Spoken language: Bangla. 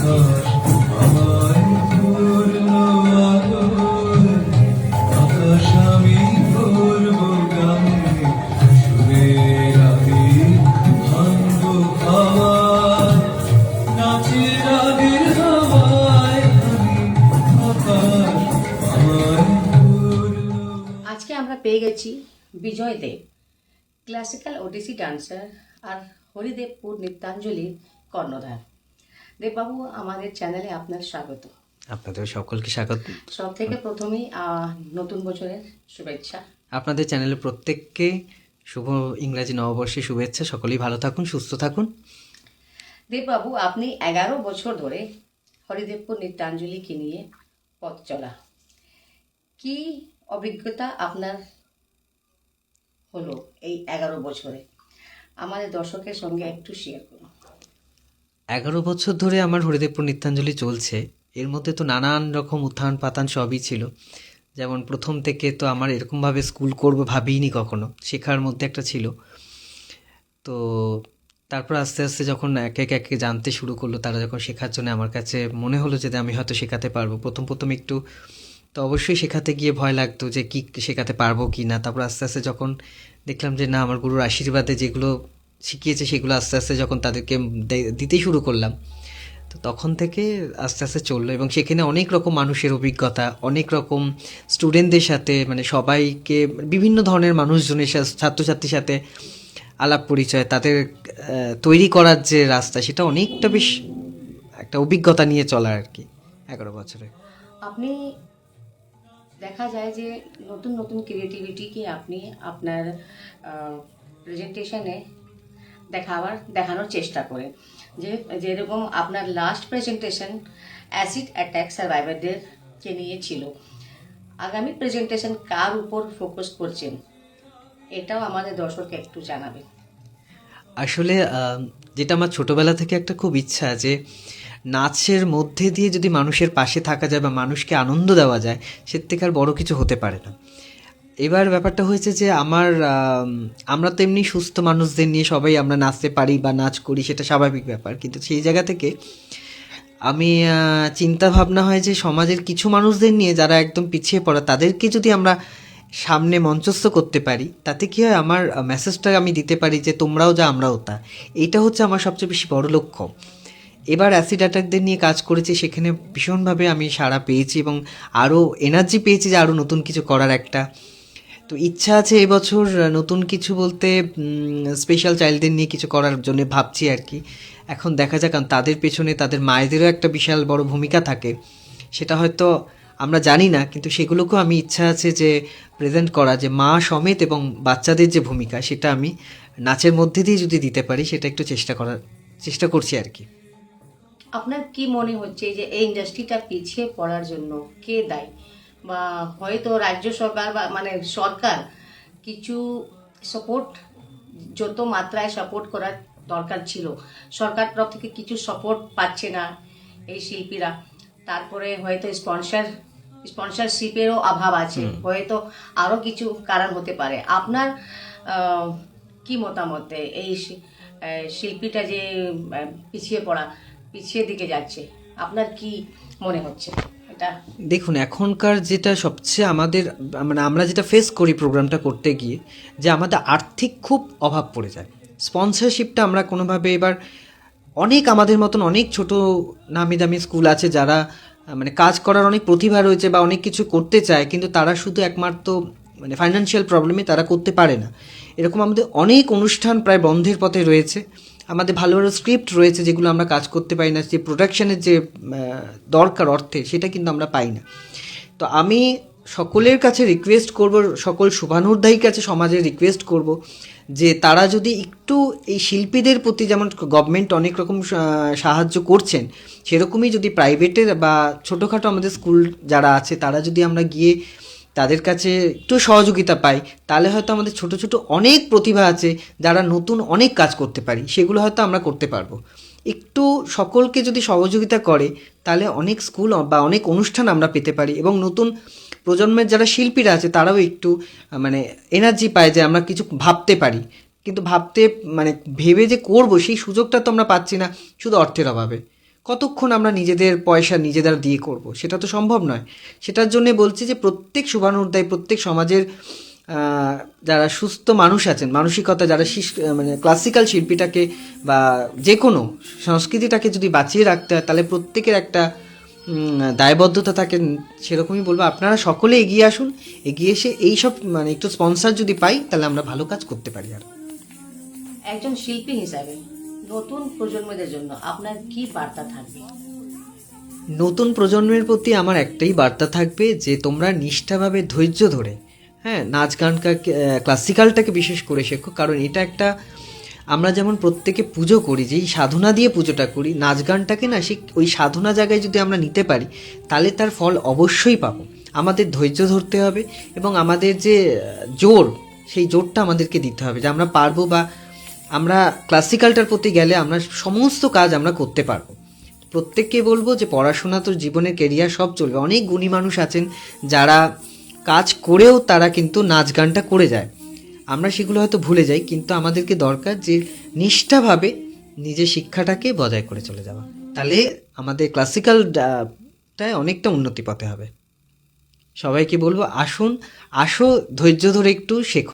আকাশ আমায় পূর্ণ আলোয়, আকাশ আমি করব গানে, সুরের আমি ভাঙব হাওয়ায়, নাচের আগের হাওয়ায় আমি আকাশ আমায় পূর্ণ। আজকে আমরা পেয়ে গেছি বিজয় দেব, ক্লাসিক্যাল ওডিসি ডান্সার আর হরিদেবপুর নৃত্যাঞ্জলির কর্ণধার। দেববাবু, আমাদের চ্যানেলে আপনার স্বাগত। আপনাদের সকলকে স্বাগত। সব থেকে প্রথমেই নতুন বছরের শুভেচ্ছা। আপনাদের চ্যানেলের প্রত্যেককে শুভ ইংরাজি নববর্ষের শুভেচ্ছা। সকলেই ভালো থাকুন, সুস্থ থাকুন। দেববাবু, আপনি 11 বছর ধরে হরিদেবপুর নৃত্যাঞ্জলিকে নিয়ে পথ চলা, কি অভিজ্ঞতা আপনার হলো এই 11 বছরে? আমাদের দর্শকের সঙ্গে একটু শেয়ার করুন। 11 বছর ধরে আমার হরিদেবপুর নৃত্যাঞ্জলি চলছে। এর মধ্যে তো নানান রকম উত্থান পাতান সবই ছিল। যেমন প্রথম থেকে তো আমার এরকমভাবে স্কুল করবো ভাবিনি কখনো, শেখার মধ্যে একটা ছিল। তো তারপর আস্তে আস্তে যখন একে জানতে শুরু করলো, তারা যখন শেখার জন্য আমার কাছে মনে হলো যে আমি হয়তো শেখাতে পারবো। প্রথম একটু তো অবশ্যই শেখাতে গিয়ে ভয় লাগতো যে কি শেখাতে পারবো কি না। তারপর আস্তে আস্তে যখন দেখলাম যে না, আমার গুরুর আশীর্বাদে যেগুলো শিখিয়েছে সেগুলো আস্তে আস্তে যখন তাদেরকে দিতে শুরু করলাম, তো তখন থেকে আস্তে আস্তে চললো। এবং সেখানে অনেক রকম মানুষের অভিজ্ঞতা, অনেক রকম স্টুডেন্টদের সাথে, মানে সবাইকে, বিভিন্ন ধরনের মানুষজনের সাথে, ছাত্রছাত্রীর সাথে আলাপ পরিচয়, তাদের তৈরি করার যে রাস্তা, সেটা অনেকটা বেশ একটা অভিজ্ঞতা নিয়ে চলা আর কি 11 বছরে। আপনি, দেখা যায় যে নতুন নতুন ক্রিয়েটিভিটিকে আপনি আপনার প্রেজেন্টেশনে দেখানোর চেষ্টা করেন। যেরকম আপনার লাস্ট প্রেজেন্টেশন অ্যাসিড অ্যাটাক সার্ভাইভারদেরকে নিয়ে ছিল। আগামী প্রেজেন্টেশন কার উপর ফোকাস করছেন, এটাও আমাদের দর্শককে একটু জানাবেন। আসলে যেটা আমার ছোটোবেলা থেকে একটা খুব ইচ্ছা, যে নাচের মধ্যে দিয়ে যদি মানুষের পাশে থাকা যায় বা মানুষকে আনন্দ দেওয়া যায়, সে থেকে আর বড়ো কিছু হতে পারে না। এবার ব্যাপারটা হয়েছে যে আমরা তো এমনি সুস্থ মানুষদের নিয়ে সবাই আমরা নাচতে পারি বা নাচ করি, সেটা স্বাভাবিক ব্যাপার। কিন্তু সেই জায়গা থেকে আমি চিন্তা ভাবনা হয় যে সমাজের কিছু মানুষদের নিয়ে যারা একদম পিছিয়ে পড়া, তাদেরকে যদি আমরা সামনে মঞ্চস্থ করতে পারি, তাতে কি হয়, আমার মেসেজটা আমি দিতে পারি যে তোমরাও যা আমরাও তা। এইটা হচ্ছে আমার সবচেয়ে বেশি বড় লক্ষ্য। এবার অ্যাসিড অ্যাটাকদের নিয়ে কাজ করেছি, সেখানে ভীষণভাবে আমি সাড়া পেয়েছি এবং আরও এনার্জি পেয়েছি যে আরও নতুন কিছু করার একটা। তো ইচ্ছা আছে এবছর নতুন কিছু বলতে স্পেশাল চাইল্ডদের নিয়ে কিছু করার জন্য ভাবছি আর কি। এখন দেখা যাক, কারণ তাদের পেছনে তাদের মায়েদেরও একটা বিশাল বড় ভূমিকা থাকে, সেটা হয়তো আমরা জানি না, কিন্তু সেগুলোকেও আমি ইচ্ছা আছে যে প্রেজেন্ট করা, যে মা সমেত এবং বাচ্চাদের যে ভূমিকা, সেটা আমি নাচের মধ্যে দিয়ে যদি দিতে পারি, সেটা একটু চেষ্টা করছি আর কি। আপনার কি মনে হচ্ছে যে এই ইন্ডাস্ট্রিটা পিছিয়ে পড়ার জন্য কে দায়ী? বা হয়তো রাজ্য সরকার বা মানে সরকার কিছু সাপোর্ট, যত মাত্রায় সাপোর্ট করার দরকার ছিল, সরকার তরফ থেকে কিছু সাপোর্ট পাচ্ছে না এই শিল্পীরা। তারপরে হয়তো স্পন্সরশিপেরও অভাব আছে, হয়তো আরও কিছু কারণ হতে পারে। আপনার কি মতামত এই শিল্পীটা যে পিছিয়ে দিকে যাচ্ছে, আপনার কি মনে হচ্ছে এটা? দেখুন, এখনকার যেটা সবচেয়ে আমাদের, মানে আমরা যেটা ফেস করি প্রোগ্রামটা করতে গিয়ে, যে আমাদের আর্থিক খুব অভাব পড়ে যায়। স্পন্সরশিপটা আমরা কোনোভাবে, এবার অনেক আমাদের মতন অনেক ছোট নামি দামি স্কুল আছে যারা মানে কাজ করার অনেক প্রতিভা রয়েছে বা অনেক কিছু করতে চায়, কিন্তু তারা শুধু একমাত্র মানে ফাইন্যান্সিয়াল প্রবলেমে তারা করতে পারে না। এরকম আমাদের অনেক অনুষ্ঠান প্রায় বন্ধের পথে রয়েছে। আমাদের ভালো ভালো স্ক্রিপ্ট রয়েছে যেগুলো আমরা কাজ করতে পারি না, যে প্রোডাকশানের যে দরকার অর্থে, সেটা কিন্তু আমরা পাই না। তো আমি সকলের কাছে রিকোয়েস্ট করব, সকল শুভানুধ্যায়ীর কাছে সমাজের রিকোয়েস্ট করব, যে তারা যদি একটু এই শিল্পীদের প্রতি, যেমন গভর্নমেন্ট অনেক রকম সাহায্য করছেন, সেরকমই যদি প্রাইভেটের বা ছোটোখাটো আমাদের স্কুল যারা আছে, তারা যদি আমরা গিয়ে তাদের কাছে একটু সহযোগিতা পাই, তাহলে হয়তো আমাদের ছোট ছোট অনেক প্রতিভা আছে যারা নতুন অনেক কাজ করতে পারি, সেগুলো হয়তো আমরা করতে পারবো। একটু সকলকে যদি সহযোগিতা করে, তাহলে অনেক স্কুল বা অনেক অনুষ্ঠান আমরা পেতে পারি, এবং নতুন প্রজন্মের যারা শিল্পীরা আছে তারাও একটু মানে এনার্জি পায় যে আমরা কিছু ভাবতে পারি। কিন্তু ভেবে যে করবো, সেই সুযোগটা তো আমরা পাচ্ছি না, শুধু অর্থের অভাবে। কতক্ষণ আমরা নিজেদের পয়সা নিজেদের দিয়ে করব, সেটা তো সম্ভব নয়। সেটার জন্য বলছি যে প্রত্যেক শুভানুধ্যায়ী, প্রত্যেক সমাজের যারা সুস্থ মানুষ আছেন, মানসিকতা যারা মানে ক্লাসিক্যাল শিল্পীটাকে বা যে কোনো সংস্কৃতিটাকে যদি বাঁচিয়ে রাখতে হয়, তাহলে প্রত্যেকের একটা দায়বদ্ধতা থাকে। সেরকমই বলবো, আপনারা সকলে এগিয়ে আসুন, এগিয়ে এসে এইসব মানে একটু স্পন্সর যদি পাই, তাহলে আমরা ভালো কাজ করতে পারি। আর একজন শিল্পী হিসাবে নতুন প্রজন্মদের জন্য আপনার কি বার্তা থাকবে? নতুন প্রজন্মের প্রতি আমার একটাই বার্তা থাকবে যে তোমরা নিষ্ঠাভাবে ধৈর্য ধরে, হ্যাঁ, নাচ গানকে, ক্লাসিক্যালটাকে বিশেষ করে শেখো। কারণ এটা একটা, আমরা যেমন প্রত্যেকে পুজো করি, যেই সাধনা দিয়ে পুজোটা করি, নাচ গানটাকে না সেই ওই সাধনা জায়গায় যদি আমরা নিতে পারি, তাহলে তার ফল অবশ্যই পাবো। আমাদের ধৈর্য ধরতে হবে এবং আমাদের যে জোর, সেই জোরটা আমাদেরকে দিতে হবে যে আমরা পারবো, বা আমরা ক্লাসিক্যালটার প্রতি গেলে আমরা সমস্ত কাজ আমরা করতে পারবো। প্রত্যেককে বলবো যে পড়াশোনা তো জীবনের কেরিয়ার সব চলবে। অনেক গুণী মানুষ আছেন যারা কাজ করেও তারা কিন্তু নাচ গানটা করে যায়, আমরা সেগুলো হয়তো ভুলে যাই। কিন্তু আমাদেরকে দরকার যে নিষ্ঠাভাবে নিজের শিক্ষাটাকে বজায় করে চলে যাওয়া, তাহলে আমাদের ক্লাসিক্যালটায় অনেকটা উন্নতি পথে হবে। সবাইকে বলবো আসো ধৈর্য ধরে একটু শেখো।